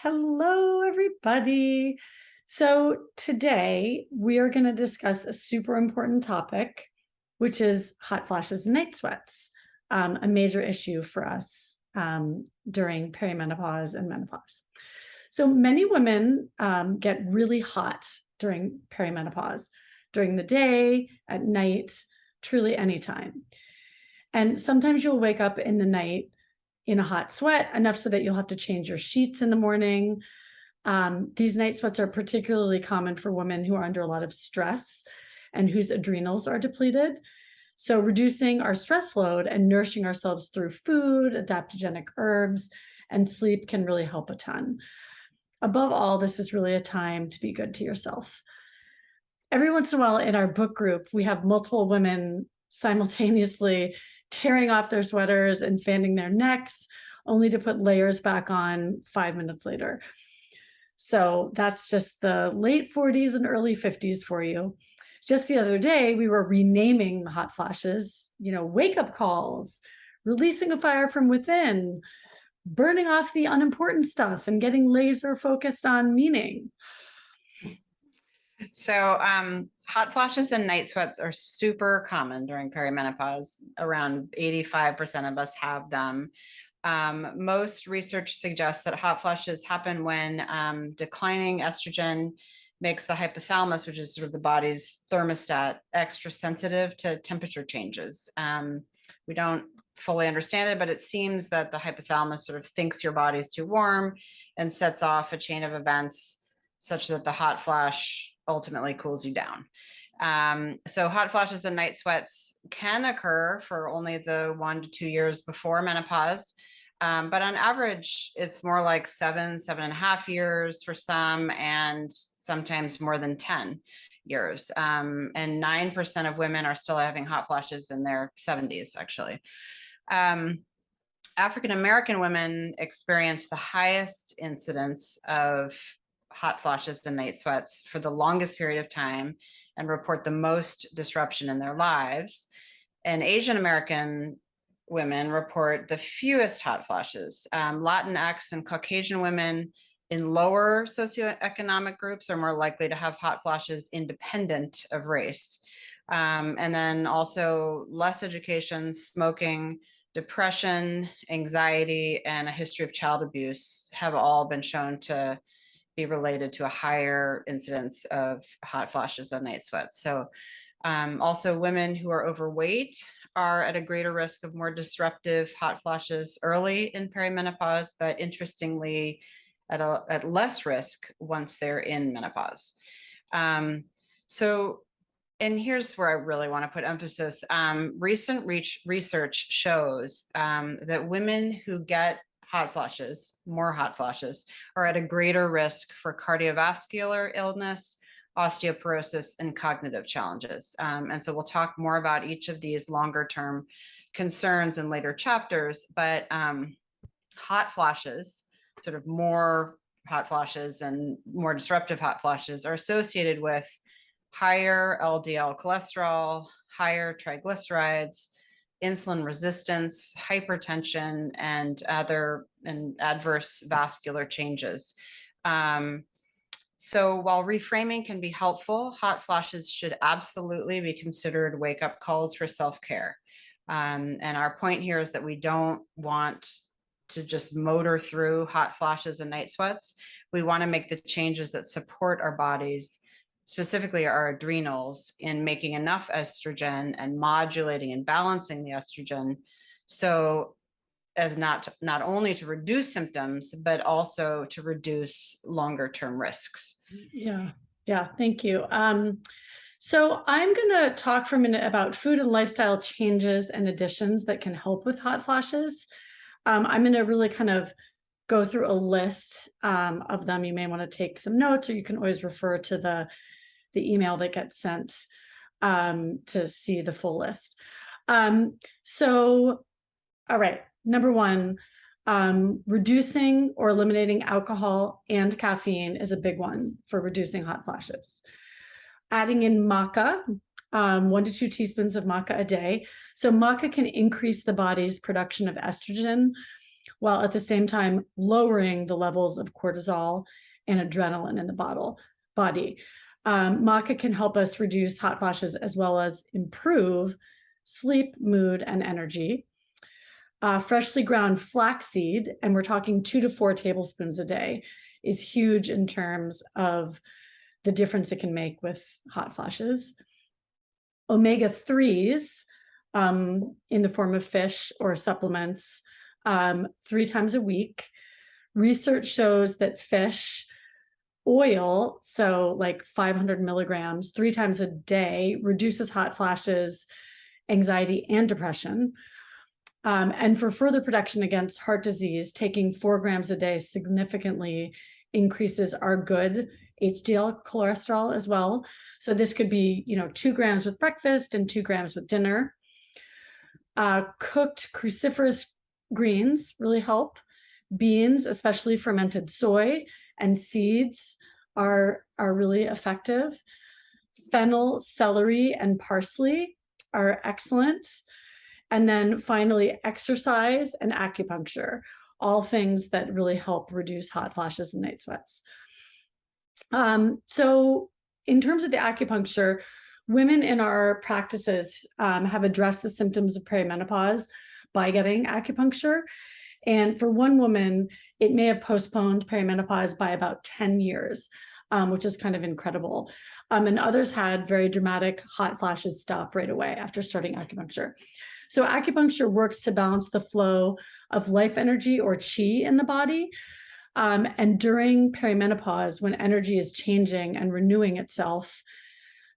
Hello, everybody. So today we are going to discuss a super important topic, which is hot flashes and night sweats, a major issue for us during perimenopause and menopause. So many women get really hot during perimenopause, during the day, at night, truly anytime. And sometimes you'll wake up in the night in a hot sweat, enough so that you'll have to change your sheets in the morning. These night sweats are particularly common for women who are under a lot of stress and whose adrenals are depleted. So reducing our stress load and nourishing ourselves through food, adaptogenic herbs, and sleep can really help a ton. Above all, this is really a time to be good to yourself. Every once in a while in our book group, we have multiple women simultaneously tearing off their sweaters and fanning their necks, only to put layers back on 5 minutes later. So that's just the late 40s and early 50s for you. Just the other day, we were renaming the hot flashes, wake-up calls, releasing a fire from within, burning off the unimportant stuff, and getting laser focused on meaning. So hot flashes and night sweats are super common during perimenopause. Around 85% of us have them. Most research suggests that hot flashes happen when declining estrogen makes the hypothalamus, which is sort of the body's thermostat, extra sensitive to temperature changes. We don't fully understand it, but it seems that the hypothalamus sort of thinks your body's too warm and sets off a chain of events such that the hot flash ultimately cools you down. So hot flashes and night sweats can occur for only the 1 to 2 years before menopause. But on average, it's more like 7.5 years for some, and sometimes more than 10 years. And 9% of women are still having hot flashes in their 70s, actually. African-American women experience the highest incidence of hot flashes and night sweats for the longest period of time and report the most disruption in their lives. And Asian American women report the fewest hot flashes. Latinx and Caucasian women in lower socioeconomic groups are more likely to have hot flashes independent of race. And then also less education, smoking, depression, anxiety, and a history of child abuse have all been shown to be related to a higher incidence of hot flashes and night sweats. So also women who are overweight are at a greater risk of more disruptive hot flashes early in perimenopause, but interestingly at less risk once they're in menopause. And here's where I really want to put emphasis. Recent research shows that women who get more hot flashes, are at a greater risk for cardiovascular illness, osteoporosis, and cognitive challenges. And so we'll talk more about each of these longer term concerns in later chapters, but hot flashes, sort of more hot flashes and more disruptive hot flashes, are associated with higher LDL cholesterol, higher triglycerides, insulin resistance, hypertension, and other adverse vascular changes. So while reframing can be helpful, hot flashes should absolutely be considered wake-up calls for self-care. And our point here is that we don't want to just motor through hot flashes and night sweats. We want to make the changes that support our bodies, specifically our adrenals, in making enough estrogen and modulating and balancing the estrogen so as not only to reduce symptoms, but also to reduce longer term risks. Yeah, thank you. So I'm going to talk for a minute about food and lifestyle changes and additions that can help with hot flashes. I'm going to really kind of go through a list of them. You may want to take some notes, or you can always refer to the email that gets sent to see the full list. So, all right, number one, reducing or eliminating alcohol and caffeine is a big one for reducing hot flashes. Adding in maca, 1 to 2 teaspoons of maca a day. So maca can increase the body's production of estrogen, while at the same time lowering the levels of cortisol and adrenaline in the body. Maca can help us reduce hot flashes as well as improve sleep, mood, and energy. Freshly ground flaxseed, and we're talking 2 to 4 tablespoons a day, is huge in terms of the difference it can make with hot flashes. Omega-3s in the form of fish or supplements 3 times a week. Research shows that fish oil, so like 500 milligrams 3 times a day, reduces hot flashes, anxiety, and depression. And for further protection against heart disease, taking 4 grams a day significantly increases our good HDL cholesterol as well. So this could be, 2 grams with breakfast and 2 grams with dinner. Cooked cruciferous greens really help. Beans, especially fermented soy and seeds, are really effective. Fennel, celery, and parsley are excellent. And then finally, exercise and acupuncture, all things that really help reduce hot flashes and night sweats. So in terms of the acupuncture, women in our practices have addressed the symptoms of perimenopause by getting acupuncture. And for one woman, it may have postponed perimenopause by about 10 years, which is kind of incredible. And others had very dramatic hot flashes stop right away after starting acupuncture. So acupuncture works to balance the flow of life energy or qi in the body. And during perimenopause, when energy is changing and renewing itself,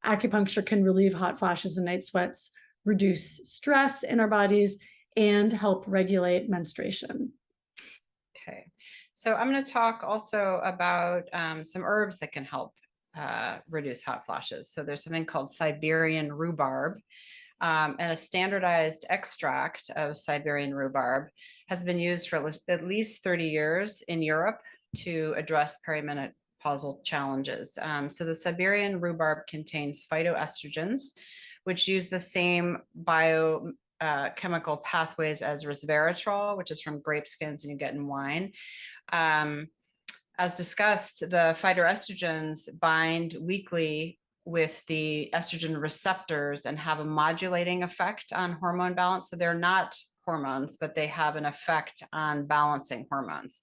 acupuncture can relieve hot flashes and night sweats, reduce stress in our bodies, and help regulate menstruation. Okay, so I'm going to talk also about some herbs that can help reduce hot flashes. So there's something called Siberian rhubarb. And a standardized extract of Siberian rhubarb has been used for at least 30 years in Europe to address perimenopausal challenges. So the Siberian rhubarb contains phytoestrogens, which use the same biochemical pathways as resveratrol, which is from grape skins and you get in wine. As discussed, the phytoestrogens bind weakly with the estrogen receptors and have a modulating effect on hormone balance. So they're not hormones, but they have an effect on balancing hormones.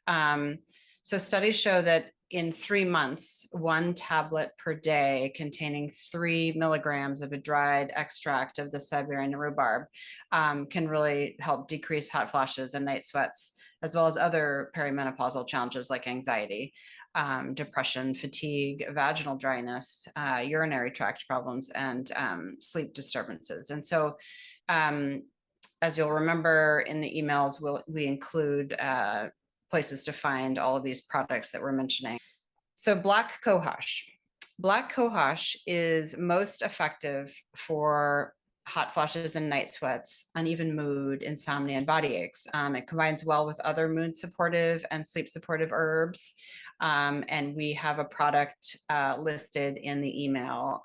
So studies show that in 3 months, 1 tablet per day containing 3 milligrams of a dried extract of the Siberian rhubarb can really help decrease hot flashes and night sweats, as well as other perimenopausal challenges like anxiety, depression, fatigue, vaginal dryness, urinary tract problems, and sleep disturbances. And so, as you'll remember in the emails, we include places to find all of these products that we're mentioning. So black cohosh. Black cohosh is most effective for hot flashes and night sweats, uneven mood, insomnia, and body aches. It combines well with other mood supportive and sleep supportive herbs. And we have a product listed in the email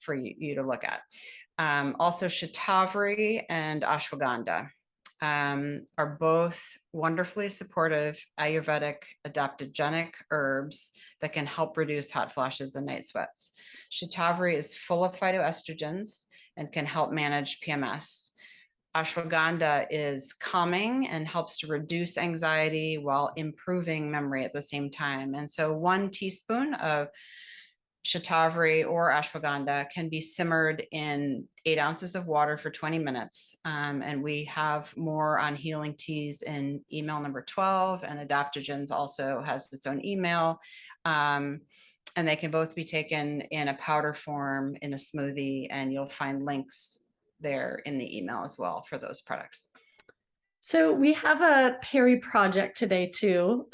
for you to look at. Also, shatavari and ashwagandha are both wonderfully supportive Ayurvedic adaptogenic herbs that can help reduce hot flashes and night sweats. Shatavari is full of phytoestrogens and can help manage PMS. Ashwagandha is calming and helps to reduce anxiety while improving memory at the same time. And so 1 teaspoon of shatavari or ashwagandha can be simmered in 8 ounces of water for 20 minutes. And we have more on healing teas in email number 12, and adaptogens also has its own email. And they can both be taken in a powder form in a smoothie, and you'll find links there in the email as well for those products. So we have a peri project today too,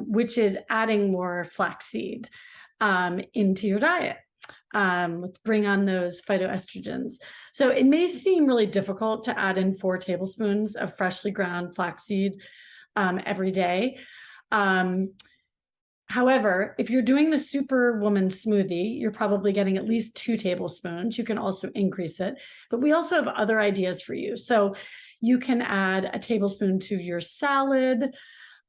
which is adding more flaxseed into your diet. Let's bring on those phytoestrogens. So it may seem really difficult to add in 4 tablespoons of freshly ground flaxseed every day. However, if you're doing the Superwoman smoothie, you're probably getting at least 2 tablespoons. You can also increase it, but we also have other ideas for you. So You can add a tablespoon to your salad.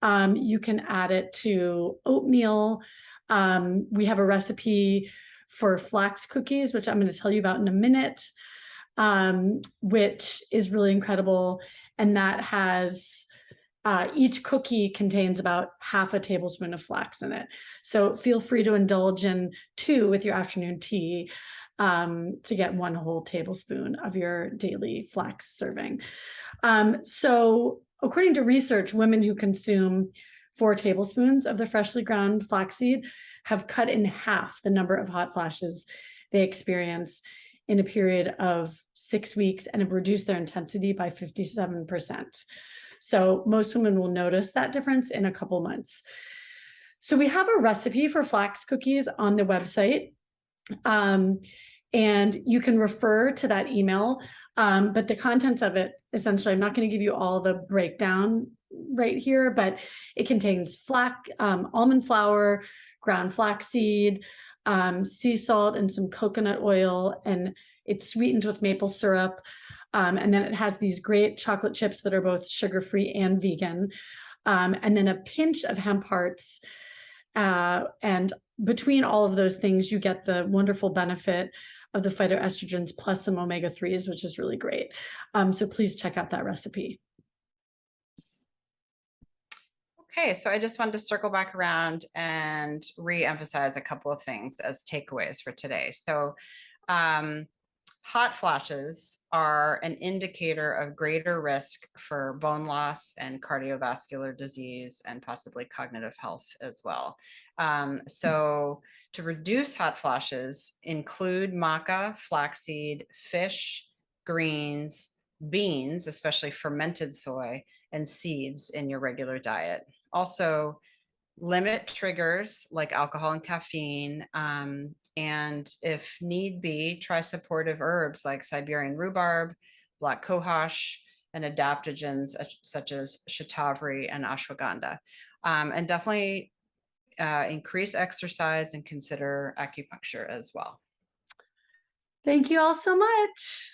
You can add it to oatmeal. We have a recipe for flax cookies, which I'm going to tell you about in a minute, which is really incredible. And that has each cookie contains about half a tablespoon of flax in it. So feel free to indulge in 2 with your afternoon tea to get 1 whole tablespoon of your daily flax serving. So according to research, women who consume 4 tablespoons of the freshly ground flaxseed have cut in half the number of hot flashes they experience in a period of 6 weeks and have reduced their intensity by 57%. So most women will notice that difference in a couple months. So we have a recipe for flax cookies on the website. And you can refer to that email, but the contents of it, essentially, I'm not going to give you all the breakdown right here, but it contains almond flour, ground flaxseed, sea salt, and some coconut oil, and it's sweetened with maple syrup. And then it has these great chocolate chips that are both sugar-free and vegan, and then a pinch of hemp hearts. And between all of those things, you get the wonderful benefit of the phytoestrogens plus some omega-3s, which is really great. So please check out that recipe. Okay, so I just wanted to circle back around and re-emphasize a couple of things as takeaways for today. So hot flashes are an indicator of greater risk for bone loss and cardiovascular disease and possibly cognitive health as well. So to reduce hot flashes, include maca, flaxseed, fish, greens, beans, especially fermented soy, and seeds in your regular diet. Also, limit triggers like alcohol and caffeine. And if need be, try supportive herbs like Siberian rhubarb, black cohosh, and adaptogens such as shatavari and ashwagandha. And definitely increase exercise and consider acupuncture as well. Thank you all so much.